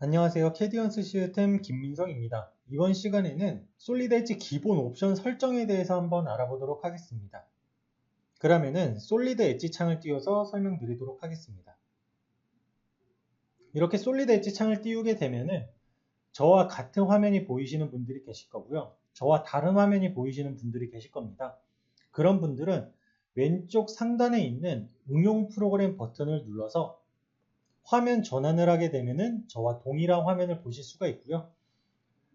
안녕하세요. 캐디언스 시스템 김민성입니다. 이번 시간에는 솔리드 엣지 기본 옵션 설정에 대해서 한번 알아보도록 하겠습니다. 그러면은 솔리드 엣지 창을 띄워서 설명드리도록 하겠습니다. 이렇게 솔리드 엣지 창을 띄우게 되면은 저와 같은 화면이 보이시는 분들이 계실 거고요. 저와 다른 화면이 보이시는 분들이 계실 겁니다. 그런 분들은 왼쪽 상단에 있는 응용 프로그램 버튼을 눌러서 화면 전환을 하게 되면은 저와 동일한 화면을 보실 수가 있고요.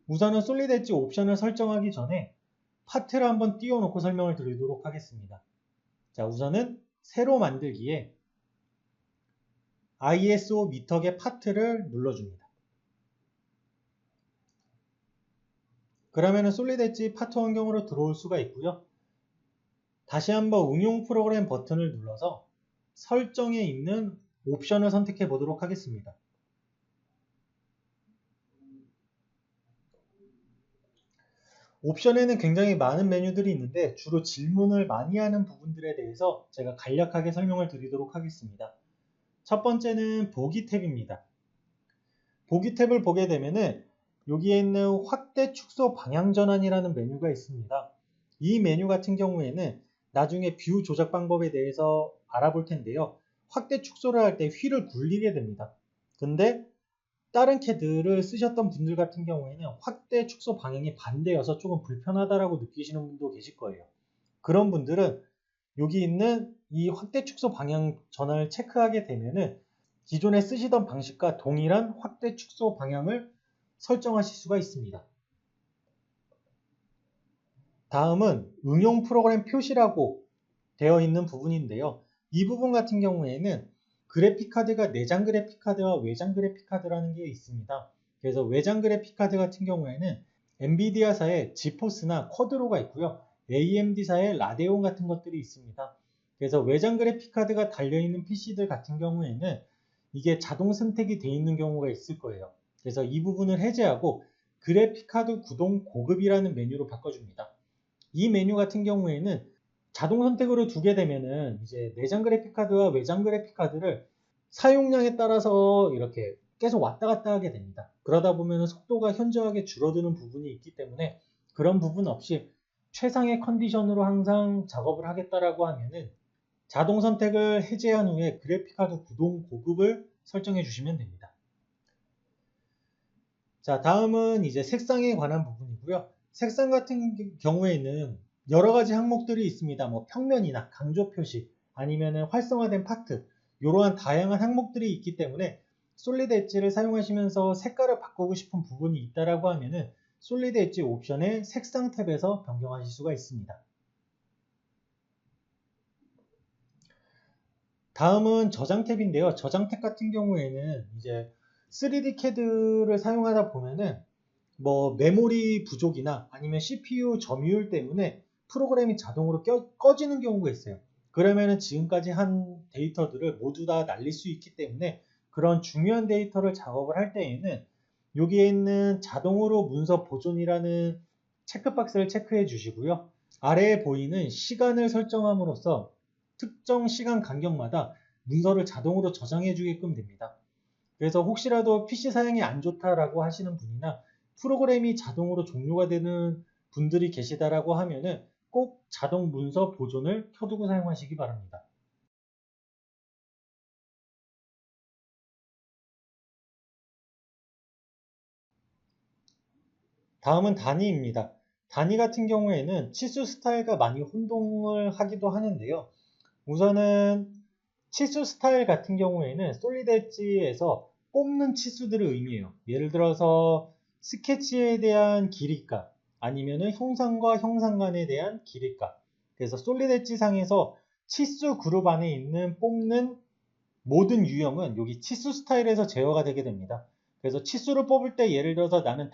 우선은 솔리드 엣지 옵션을 설정하기 전에 파트를 한번 띄워놓고 설명을 드리도록 하겠습니다. 자, 우선은 새로 만들기에 ISO 미터계 파트를 눌러줍니다. 그러면은 솔리드 엣지 파트 환경으로 들어올 수가 있고요. 다시 한번 응용 프로그램 버튼을 눌러서 설정에 있는 옵션을 선택해 보도록 하겠습니다. 옵션에는 굉장히 많은 메뉴들이 있는데 주로 질문을 많이 하는 부분들에 대해서 제가 간략하게 설명을 드리도록 하겠습니다. 첫 번째는 보기 탭입니다. 보기 탭을 보게 되면은 여기에 있는 확대 축소 방향 전환이라는 메뉴가 있습니다. 이 메뉴 같은 경우에는 나중에 뷰 조작 방법에 대해서 알아볼 텐데요. 확대 축소를 할 때 휠을 굴리게 됩니다. 근데 다른 캐드를 쓰셨던 분들 같은 경우에는 확대 축소 방향이 반대여서 조금 불편하다라고 느끼시는 분도 계실 거예요. 그런 분들은 여기 있는 이 확대 축소 방향 전환을 체크하게 되면은 기존에 쓰시던 방식과 동일한 확대 축소 방향을 설정하실 수가 있습니다. 다음은 응용 프로그램 표시라고 되어 있는 부분인데요. 이 부분 같은 경우에는 그래픽카드가 내장 그래픽카드와 외장 그래픽카드라는 게 있습니다. 그래서 외장 그래픽카드 같은 경우에는 엔비디아사의 지포스나 쿼드로가 있고요. AMD사의 라데온 같은 것들이 있습니다. 그래서 외장 그래픽카드가 달려있는 PC들 같은 경우에는 이게 자동 선택이 되어 있는 경우가 있을 거예요. 그래서 이 부분을 해제하고 그래픽카드 구동 고급이라는 메뉴로 바꿔줍니다. 이 메뉴 같은 경우에는 자동 선택으로 두게 되면은 이제 내장 그래픽카드와 외장 그래픽카드를 사용량에 따라서 이렇게 계속 왔다 갔다 하게 됩니다. 그러다 보면 속도가 현저하게 줄어드는 부분이 있기 때문에 그런 부분 없이 최상의 컨디션으로 항상 작업을 하겠다라고 하면은 자동 선택을 해제한 후에 그래픽카드 구동 고급을 설정해 주시면 됩니다. 자, 다음은 이제 색상에 관한 부분이고요. 색상 같은 경우에는 여러 가지 항목들이 있습니다. 뭐 평면이나 강조 표시, 아니면은 활성화된 파트, 이러한 다양한 항목들이 있기 때문에 솔리드 엣지를 사용하시면서 색깔을 바꾸고 싶은 부분이 있다라고 하면은 솔리드 엣지 옵션의 색상 탭에서 변경하실 수가 있습니다. 다음은 저장 탭인데요. 저장 탭 같은 경우에는 이제 3D CAD를 사용하다 보면은 뭐 메모리 부족이나 아니면 CPU 점유율 때문에 프로그램이 자동으로 꺼지는 경우가 있어요. 그러면은 지금까지 한 데이터들을 모두 다 날릴 수 있기 때문에 그런 중요한 데이터를 작업을 할 때에는 여기에 있는 자동으로 문서 보존이라는 체크박스를 체크해 주시고요. 아래에 보이는 시간을 설정함으로써 특정 시간 간격마다 문서를 자동으로 저장해 주게끔 됩니다. 그래서 혹시라도 PC 사양이 안 좋다라고 하시는 분이나 프로그램이 자동으로 종료가 되는 분들이 계시다라고 하면은 꼭 자동 문서 보존을 켜두고 사용하시기 바랍니다. 다음은 단위입니다. 단위 같은 경우에는 치수 스타일과 많이 혼동을 하기도 하는데요. 우선은 치수 스타일 같은 경우에는 솔리드 엣지에서 뽑는 치수들을 의미해요. 예를 들어서 스케치에 대한 길이값, 아니면은 형상과 형상 간에 대한 길이값. 그래서 솔리드 엣지 상에서 치수 그룹 안에 있는 뽑는 모든 유형은 여기 치수 스타일에서 제어가 되게 됩니다. 그래서 치수를 뽑을 때 예를 들어서 나는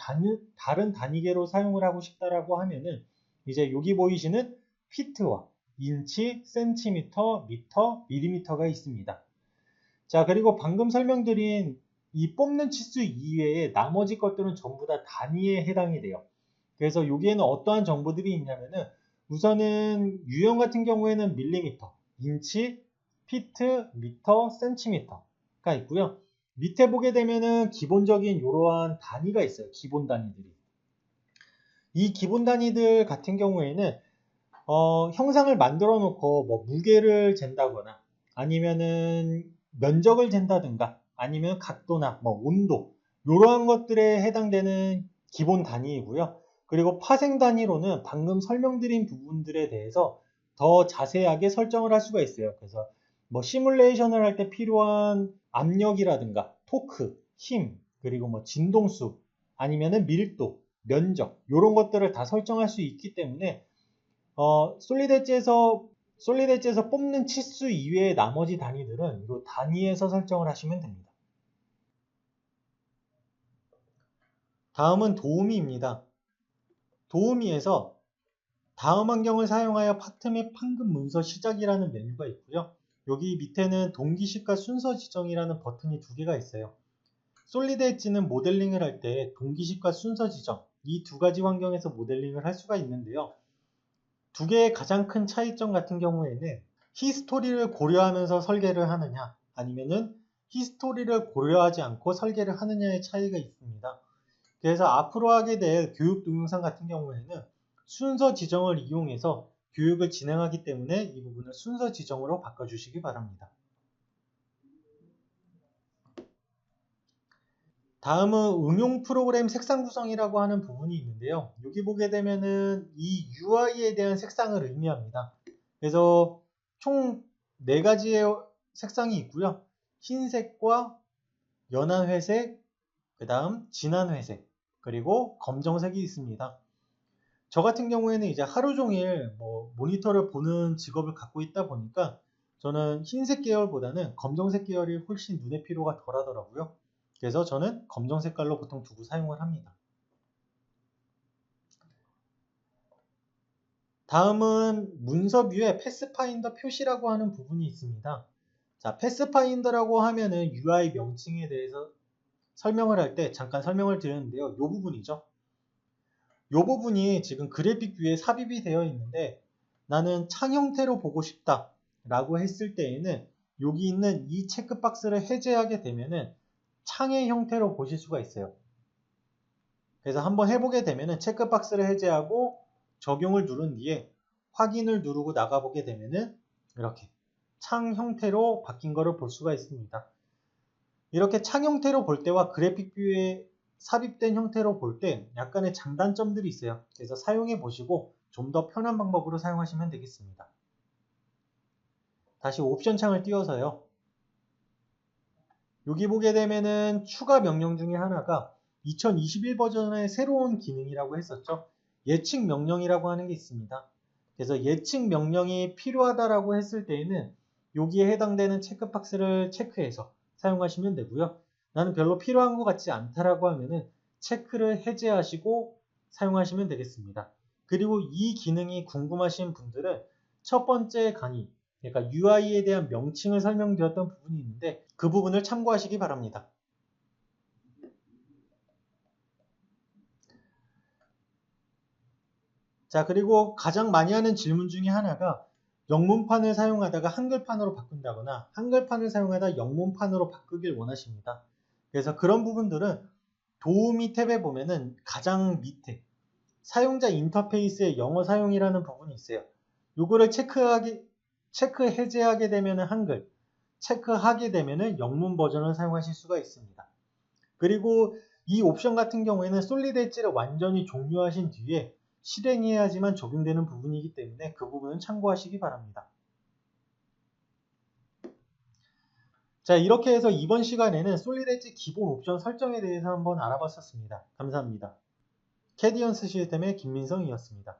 다른 단위계로 사용을 하고 싶다라고 하면은 이제 여기 보이시는 피트와 인치, 센티미터, 미터, 밀리미터가 있습니다. 자, 그리고 방금 설명드린 이 뽑는 치수 이외에 나머지 것들은 전부 다 단위에 해당이 돼요. 그래서 여기에는 어떠한 정보들이 있냐면은 우선은 유형 같은 경우에는 밀리미터, 인치, 피트, 미터, 센티미터가 있고요. 밑에 보게 되면은 기본적인 이러한 단위가 있어요. 기본 단위들이. 이 기본 단위들 같은 경우에는 형상을 만들어 놓고 뭐 무게를 잰다거나 아니면은 면적을 잰다든가 아니면 각도나 뭐 온도 이러한 것들에 해당되는 기본 단위이고요. 그리고 파생 단위로는 방금 설명드린 부분들에 대해서 더 자세하게 설정을 할 수가 있어요. 그래서 뭐 시뮬레이션을 할 때 필요한 압력이라든가 토크, 힘, 그리고 뭐 진동수 아니면은 밀도, 면적 이런 것들을 다 설정할 수 있기 때문에 솔리드 엣지에서 뽑는 치수 이외의 나머지 단위들은 이 단위에서 설정을 하시면 됩니다. 다음은 도우미입니다. 도우미에서 다음 환경을 사용하여 파트 및 판금 문서 시작이라는 메뉴가 있고요. 여기 밑에는 동기식과 순서 지정이라는 버튼이 두 개가 있어요. 솔리드 엣지는 모델링을 할 때 동기식과 순서 지정 이 두 가지 환경에서 모델링을 할 수가 있는데요. 두 개의 가장 큰 차이점 같은 경우에는 히스토리를 고려하면서 설계를 하느냐 아니면은 히스토리를 고려하지 않고 설계를 하느냐의 차이가 있습니다. 그래서 앞으로 하게 될 교육 동영상 같은 경우에는 순서 지정을 이용해서 교육을 진행하기 때문에 이 부분을 순서 지정으로 바꿔주시기 바랍니다. 다음은 응용 프로그램 색상 구성이라고 하는 부분이 있는데요. 여기 보게 되면은 이 UI에 대한 색상을 의미합니다. 그래서 총 4가지의 색상이 있고요. 흰색과 연한 회색, 그 다음 진한 회색, 그리고 검정색이 있습니다. 저 같은 경우에는 이제 하루 종일 모니터를 보는 직업을 갖고 있다 보니까 저는 흰색 계열보다는 검정색 계열이 훨씬 눈의 피로가 덜 하더라고요. 그래서 저는 검정 색깔로 보통 두고 사용을 합니다. 다음은 문서 뷰에 패스파인더 표시라고 하는 부분이 있습니다. 자, 패스파인더라고 하면은 UI 명칭에 대해서 설명을 할 때 잠깐 설명을 드렸는데요. 이 부분이죠. 이 부분이 지금 그래픽 뷰에 삽입이 되어 있는데 나는 창 형태로 보고 싶다 라고 했을 때에는 여기 있는 이 체크박스를 해제하게 되면은 창의 형태로 보실 수가 있어요. 그래서 한번 해보게 되면은 체크박스를 해제하고 적용을 누른 뒤에 확인을 누르고 나가보게 되면은 이렇게 창 형태로 바뀐 것을 볼 수가 있습니다. 이렇게 창 형태로 볼 때와 그래픽 뷰에 삽입된 형태로 볼 때 약간의 장단점들이 있어요. 그래서 사용해 보시고 좀 더 편한 방법으로 사용하시면 되겠습니다. 다시 옵션 창을 띄워서요. 여기 보게 되면은 추가 명령 중에 하나가 2021 버전의 새로운 기능이라고 했었죠. 예측 명령이라고 하는 게 있습니다. 그래서 예측 명령이 필요하다라고 했을 때에는 여기에 해당되는 체크박스를 체크해서 사용하시면 되고요. 나는 별로 필요한 것 같지 않다라고 하면은 체크를 해제하시고 사용하시면 되겠습니다. 그리고 이 기능이 궁금하신 분들은 첫 번째 강의, 그러니까 UI에 대한 명칭을 설명드렸던 부분이 있는데 그 부분을 참고하시기 바랍니다. 자, 그리고 가장 많이 하는 질문 중에 하나가 영문판을 사용하다가 한글판으로 바꾼다거나 한글판을 사용하다 영문판으로 바꾸길 원하십니다. 그래서 그런 부분들은 도우미 탭에 보면은 가장 밑에 사용자 인터페이스의 영어 사용이라는 부분이 있어요. 요거를 체크 해제하게 되면은 한글, 체크하게 되면은 영문 버전을 사용하실 수가 있습니다. 그리고 이 옵션 같은 경우에는 솔리드 엣지를 완전히 종료하신 뒤에 실행해야지만 적용되는 부분이기 때문에 그 부분은 참고하시기 바랍니다. 자, 이렇게 해서 이번 시간에는 솔리드 엣지 기본 옵션 설정에 대해서 한번 알아봤었습니다. 감사합니다. 캐디언스 시스템의 김민성이었습니다.